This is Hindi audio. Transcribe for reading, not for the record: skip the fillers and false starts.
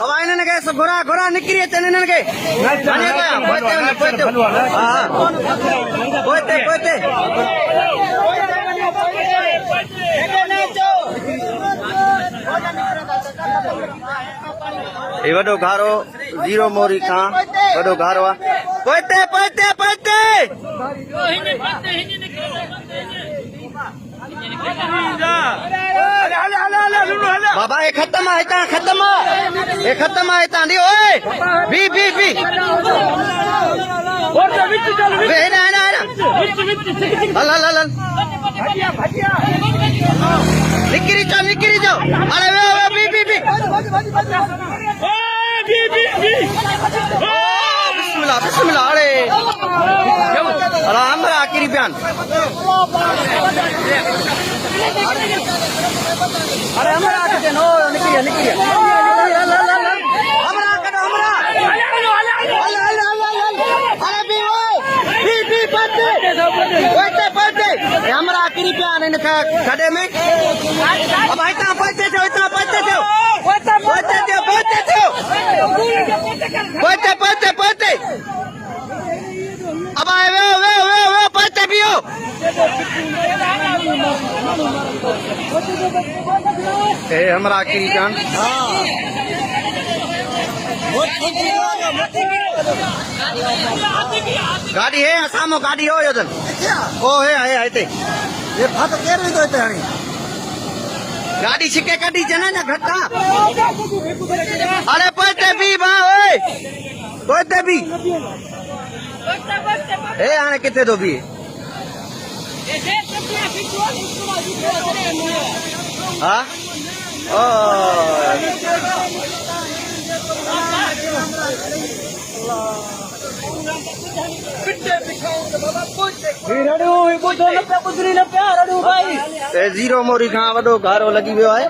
अब इन्हनि खे घोड़ा घोड़ा निकिरी अचनि इन्हनि खे ये वॾो घारो जीरो मोरी खां वॾो घारो आहे पोइते पोइते पोइते बाबा ये खत्म है हितां खत्म ये खत्म है हितां दी ओए बी बी बी वे ना ना हल हल हल निकरी जाओ अरे वे बी बी बी बिस्मिल्लाह बिस्मिल्लाह अरे हमरा आखिरी बयान अरे हमरा आके नो निकली हमरा करो हमरा अरे बी बी पते पते हमरा आखिरी बयान इन खडे में अब इतना पते थे पते अब आए वे पते पियो ए हमरा आखिरी जान गाड़ी है सामो गाड़ी हो योदन ओ है ते ये भात केर तो ते हणी गाड़ी छिके कडी जना ना घटा अरे पते भी बा ओए पते भी ए आने किथे तो भी हाँ ओ जीरो मोरी खां वॾो घारो लॻी वियो आहे।